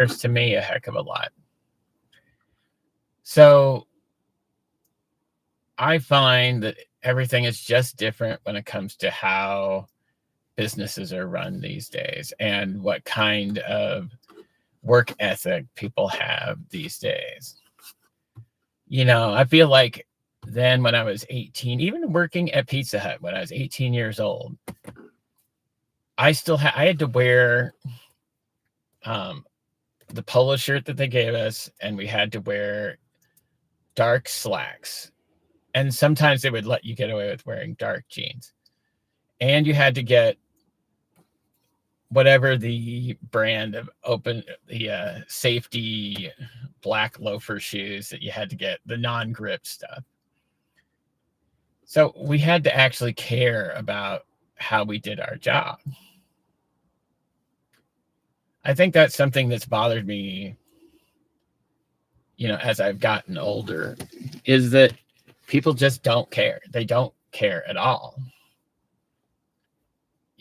matters to me a heck of a lot. So I find that everything is just different when it comes to how businesses are run these days and what kind of work ethic people have these days. I feel like then when I was 18, even working at Pizza Hut when I was 18 years old, I had to wear the polo shirt that they gave us, and we had to wear dark slacks. And sometimes they would let you get away with wearing dark jeans. And you had to get whatever the brand of the safety black loafer shoes that you had to get, the non-grip stuff. So we had to actually care about how we did our job. I think that's something that's bothered me, as I've gotten older, is that people just don't care. They don't care at all.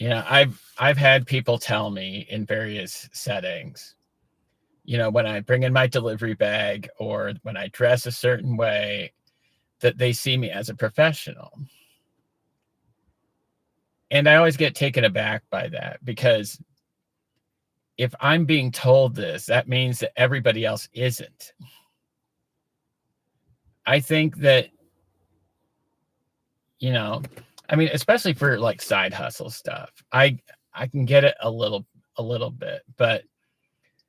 I've had people tell me in various settings, when I bring in my delivery bag or when I dress a certain way, that they see me as a professional. And I always get taken aback by that, because if I'm being told this, that means that everybody else isn't. I think that, especially for like side hustle stuff, I can get it a little bit, but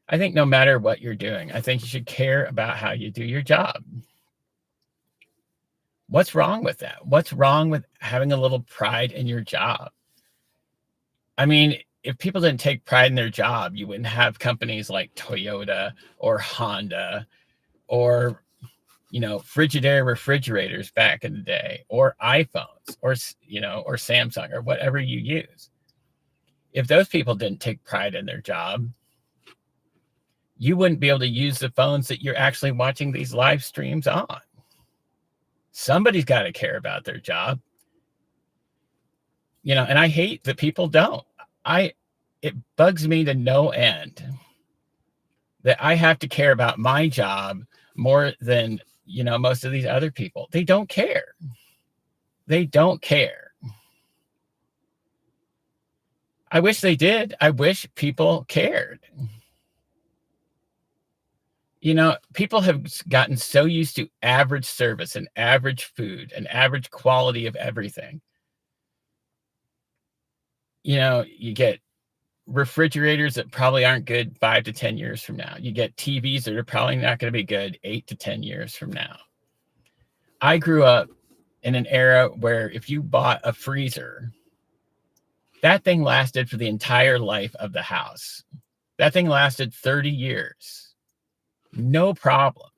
I think no matter what you're doing, I think you should care about how you do your job. What's wrong with that? What's wrong with having a little pride in your job? I mean, if people didn't take pride in their job, you wouldn't have companies like Toyota or Honda or, Frigidaire refrigerators back in the day, or iPhones, or Samsung, or whatever you use. If those people didn't take pride in their job, you wouldn't be able to use the phones that you're actually watching these live streams on. Somebody's got to care about their job. And I hate that people don't. It bugs me to no end that I have to care about my job more than, most of these other people. They don't care. They don't care. I wish they did. I wish people cared. People have gotten so used to average service and average food and average quality of everything. You get refrigerators that probably aren't good 5 to 10 years from now. You get TVs that are probably not going to be good 8 to 10 years from now. I grew up in an era where if you bought a freezer, that thing lasted for the entire life of the house. That thing lasted 30 years. No problem.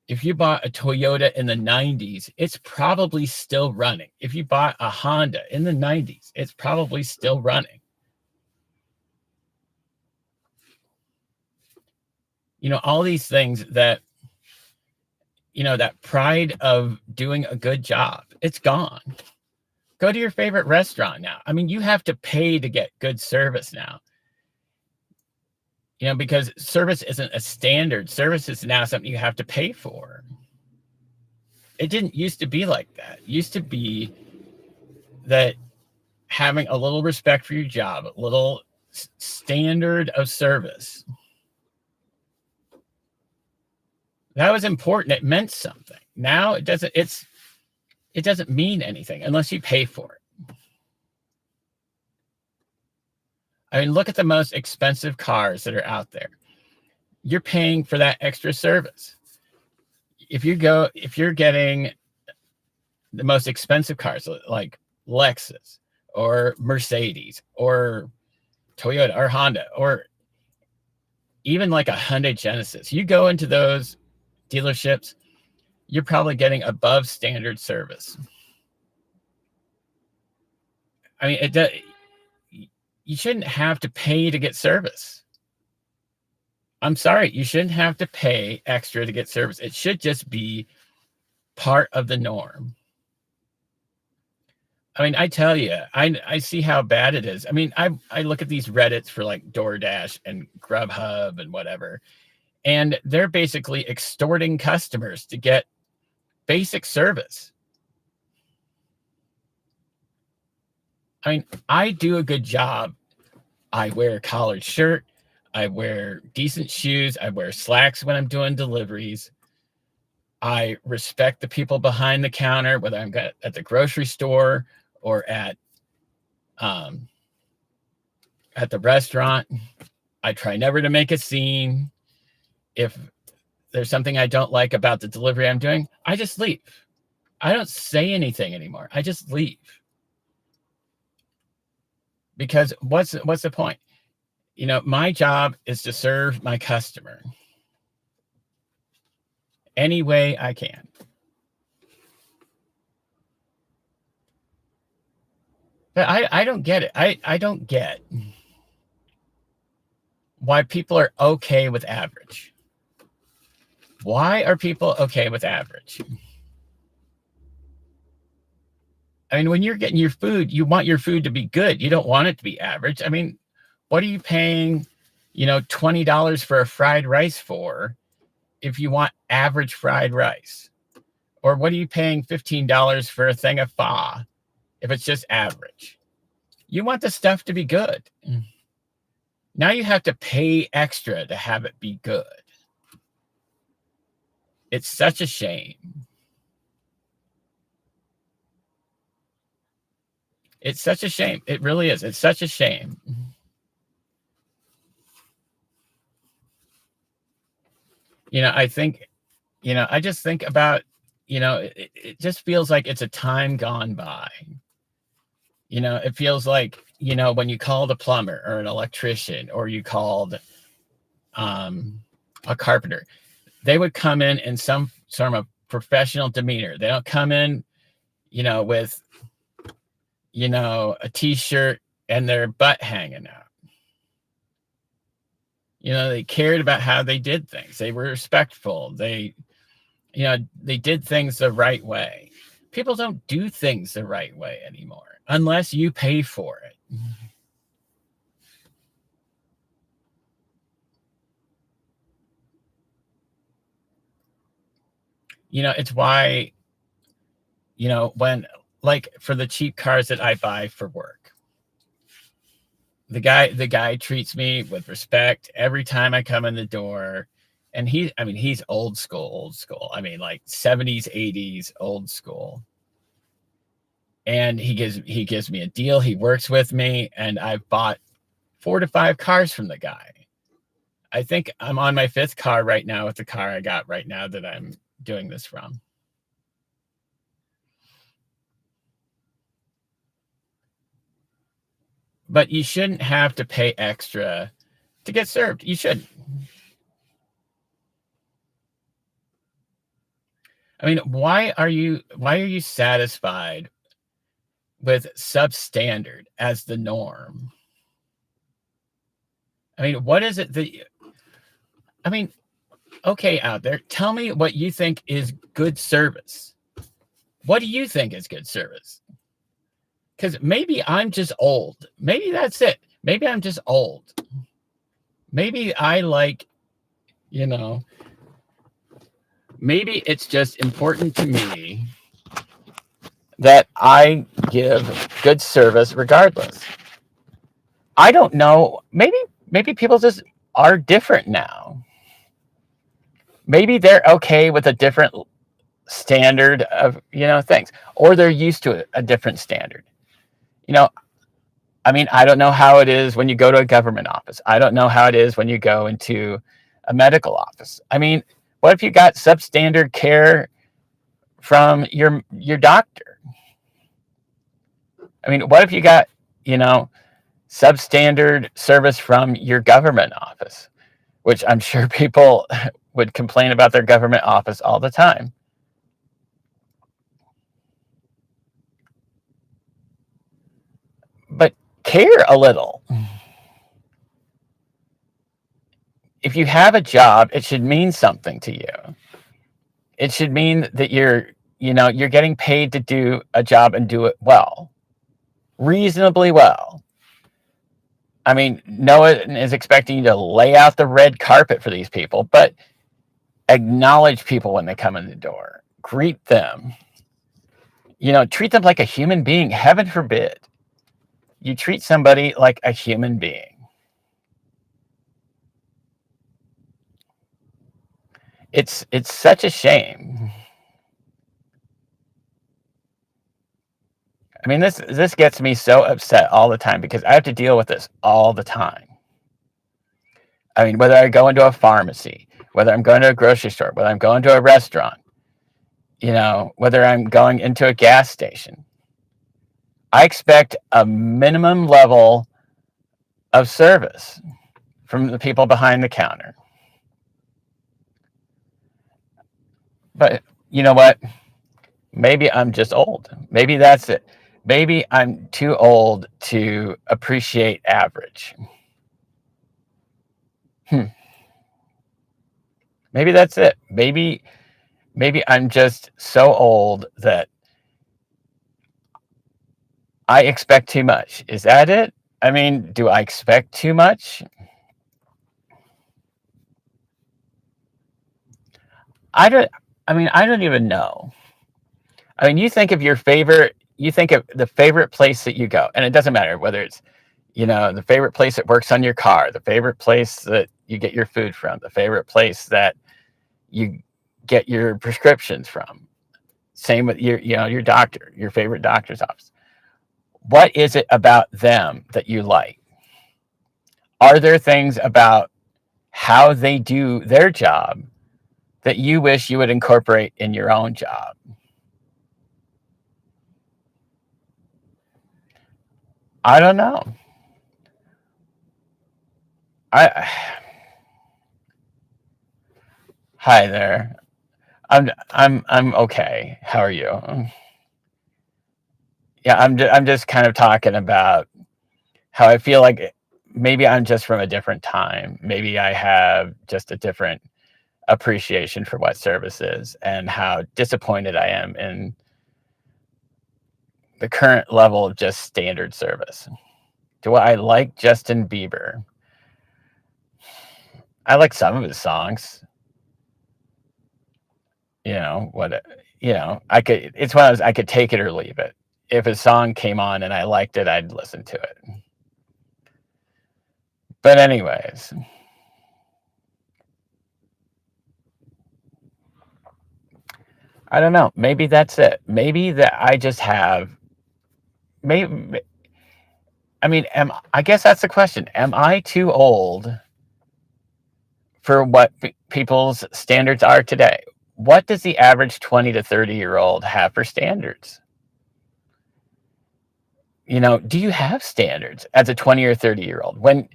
If you bought a Toyota in the 90s, it's probably still running. If you bought a Honda in the 90s, it's probably still running. All these things that, that pride of doing a good job, it's gone. Go to your favorite restaurant now. I mean, you have to pay to get good service now. Because service isn't a standard. Service is now something you have to pay for. It didn't used to be like that. It used to be that having a little respect for your job, a little standard of service, that was important. It meant something. Now it doesn't. It doesn't mean anything unless you pay for it. I mean, look at the most expensive cars that are out there. You're paying for that extra service. If you're getting the most expensive cars like Lexus or Mercedes or Toyota or Honda or even like a Hyundai Genesis, you go into those dealerships, you're probably getting above standard service. I mean, you shouldn't have to pay to get service. I'm sorry, you shouldn't have to pay extra to get service. It should just be part of the norm. I mean, I tell you, I see how bad it is. I mean, I look at these Reddits for like DoorDash and Grubhub and whatever, and they're basically extorting customers to get basic service. I mean, I do a good job. I wear a collared shirt. I wear decent shoes. I wear slacks when I'm doing deliveries. I respect the people behind the counter, whether I'm at the grocery store or at the restaurant. I try never to make a scene. If there's something I don't like about the delivery I'm doing, I just leave. I don't say anything anymore. I just leave. Because what's the point? You know, my job is to serve my customer any way I can. But I don't get it. I don't get why people are okay with average. Why are people okay with average? I mean, when you're getting your food, you want your food to be good. You don't want it to be average. I mean, what are you paying, $20 for a fried rice for if you want average fried rice? Or what are you paying $15 for a thing of pho if it's just average? You want the stuff to be good. Now you have to pay extra to have it be good. It's such a shame. It's such a shame. It really is. It's such a shame. I think, I just think about, it just feels like it's a time gone by. It feels like, when you called a plumber or an electrician or you called a carpenter, they would come in some sort of professional demeanor. They don't come in, with, a t-shirt and their butt hanging out. They cared about how they did things. They were respectful. They did things the right way. People don't do things the right way anymore unless you pay for it. It's why, when, like, for the cheap cars that I buy for work, the guy treats me with respect every time I come in the door. And he's old school. I mean, like 70s, 80s, old school. And he gives me a deal. He works with me, and I've bought 4 to 5 cars from the guy. I think I'm on my 5th car right now with the car I got right now that I'm doing this from. But you shouldn't have to pay extra to get served. You shouldn't. I mean, why are you satisfied with substandard as the norm? I mean, what is it okay, out there, tell me what you think is good service. What do you think is good service? Because maybe I'm just old. Maybe that's it. Maybe I'm just old. Maybe I like, maybe it's just important to me that I give good service regardless. I don't know. Maybe people just are different now. Maybe they're okay with a different standard of, things, or they're used to a different standard. I mean, I don't know how it is when you go to a government office. I don't know how it is when you go into a medical office. I mean, what if you got substandard care from your doctor? I mean, what if you got, substandard service from your government office, which I'm sure people would complain about their government office all the time. But care a little. If you have a job, it should mean something to you. It should mean that you're getting paid to do a job and do it well. reasonably well. I mean, no one is expecting you to lay out the red carpet for these people, but acknowledge people when they come in the door. Greet them. Treat them like a human being. Heaven forbid you treat somebody like a human being. It's such a shame. I mean, this gets me so upset all the time because I have to deal with this all the time. I mean, whether I go into a pharmacy, whether I'm going to a grocery store, whether I'm going to a restaurant, whether I'm going into a gas station, I expect a minimum level of service from the people behind the counter. But you know what? Maybe I'm just old. Maybe that's it. Maybe I'm too old to appreciate average. Maybe that's it. Maybe I'm just so old that I expect too much. Is that it? I mean, do I expect too much? I don't even know. I mean, you think of the favorite place that you go, and it doesn't matter whether it's, the favorite place that works on your car, the favorite place that you get your food from, the favorite place that you get your prescriptions from. Same with your doctor, your favorite doctor's office. What is it about them that you like? Are there things about how they do their job that you wish you would incorporate in your own job? I don't know. Hi there. I'm okay. How are you? Yeah, I'm just kind of talking about how I feel like maybe I'm just from a different time. Maybe I have just a different appreciation for what service is and how disappointed I am in the current level of just standard service. Do I like Justin Bieber? I like some of his songs. It's one of those, I could take it or leave it. If a song came on and I liked it, I'd listen to it. But anyways, I don't know. Maybe that's it. Maybe that I just have. Maybe. I mean, I guess that's the question. Am I too old for what people's standards are today? What does the average 20 to 30-year-old have for standards? Do you have standards as a 20 or 30-year-old? When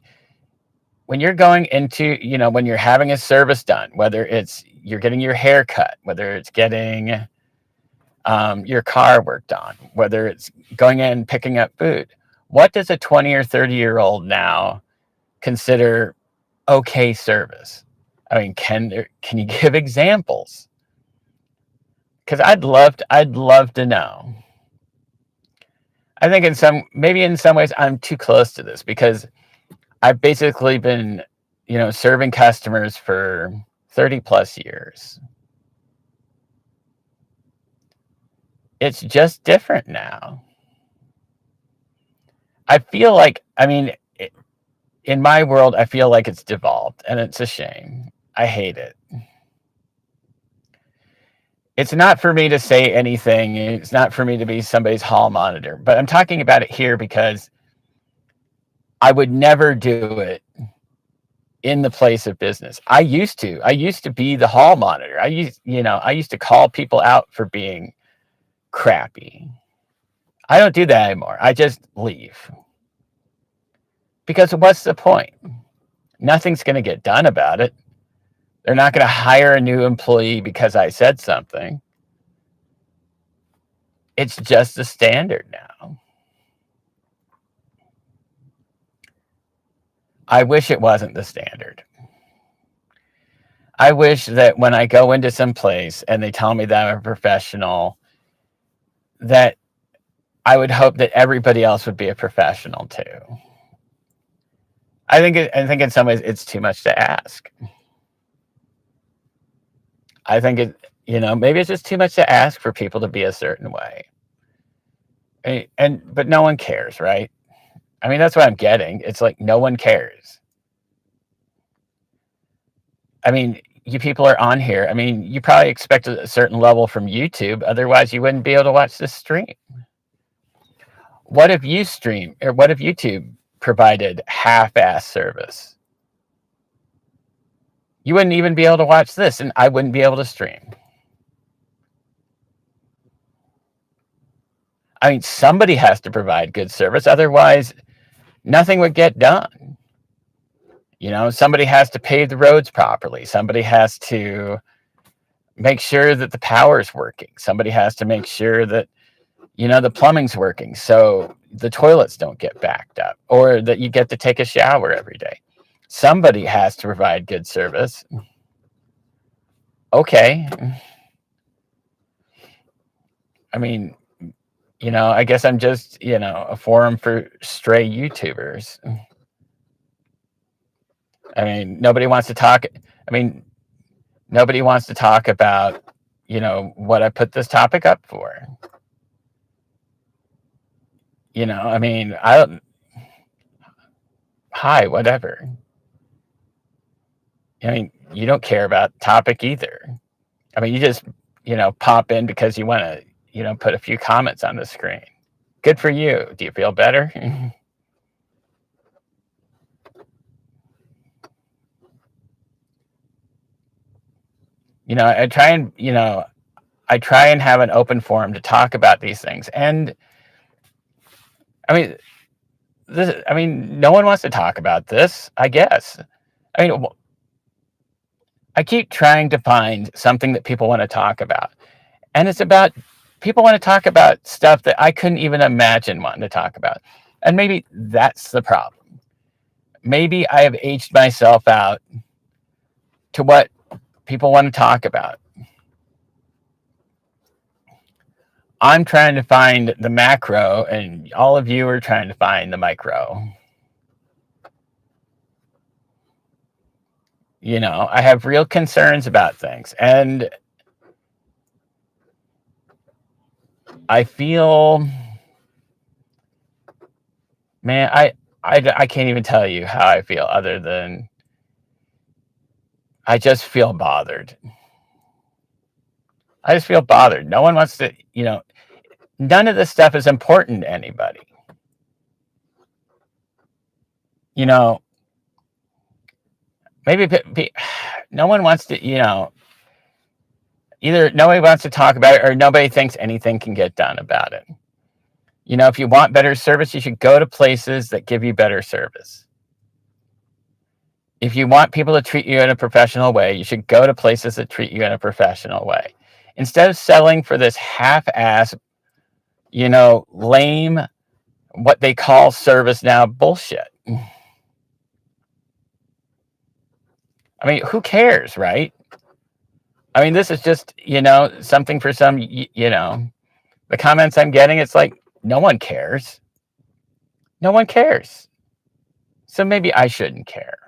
you're going into, when you're having a service done, whether it's you're getting your hair cut, whether it's getting your car worked on, whether it's going in and picking up food, what does a 20 or 30-year-old now consider okay service? I mean, can you give examples? Because I'd love to know. I think maybe in some ways I'm too close to this because I've basically been, serving customers for 30 plus years. It's just different now. I feel like, in my world, I feel like it's devolved and it's a shame. I hate it. It's not for me to say anything. It's not for me to be somebody's hall monitor, but I'm talking about it here because I would never do it in the place of business. I used to be the hall monitor. I used to call people out for being crappy. I don't do that anymore. I just leave. Because what's the point? Nothing's going to get done about it. They're not going to hire a new employee because I said something. It's just the standard now. I wish it wasn't the standard. I wish that when I go into some place and they tell me that I'm a professional, that I would hope that everybody else would be a professional too. I think in some ways it's too much to ask. I think maybe it's just too much to ask for people to be a certain way. But no one cares, right? I mean, that's what I'm getting. It's like no one cares. I mean, you people are on here. I mean, you probably expect a certain level from YouTube. Otherwise, you wouldn't be able to watch this stream. What if YouTube provided half-ass service? You wouldn't even be able to watch this, and I wouldn't be able to stream. I mean, somebody has to provide good service. Otherwise, nothing would get done. Somebody has to pave the roads properly. Somebody has to make sure that the power's working. Somebody has to make sure that, the plumbing's working so the toilets don't get backed up, or that you get to take a shower every day. Somebody has to provide good service. Okay. I mean, I guess I'm just, a forum for stray YouTubers. I mean, nobody wants to talk about, what I put this topic up for. I mean, hi, whatever. I mean, you don't care about topic either. I mean, you just, pop in because you want to, put a few comments on the screen. Good for you. Do you feel better? I try and have an open forum to talk about these things. And I mean, no one wants to talk about this, I guess. I mean, I keep trying to find something that people want to talk about. And it's about, people want to talk about stuff that I couldn't even imagine wanting to talk about. And maybe that's the problem. Maybe I have aged myself out to what people want to talk about. I'm trying to find the macro, and all of you are trying to find the micro. I have real concerns about things, and I feel, man, I can't even tell you how I feel other than I just feel bothered. I just feel bothered. No one wants to, none of this stuff is important to anybody. Maybe no one wants to, either nobody wants to talk about it or nobody thinks anything can get done about it. If you want better service, you should go to places that give you better service. If you want people to treat you in a professional way, you should go to places that treat you in a professional way. Instead of settling for this half-ass, lame, what they call service now bullshit. I mean, who cares, right? I mean, this is just, something for some, the comments I'm getting, it's like, no one cares. No one cares. So maybe I shouldn't care.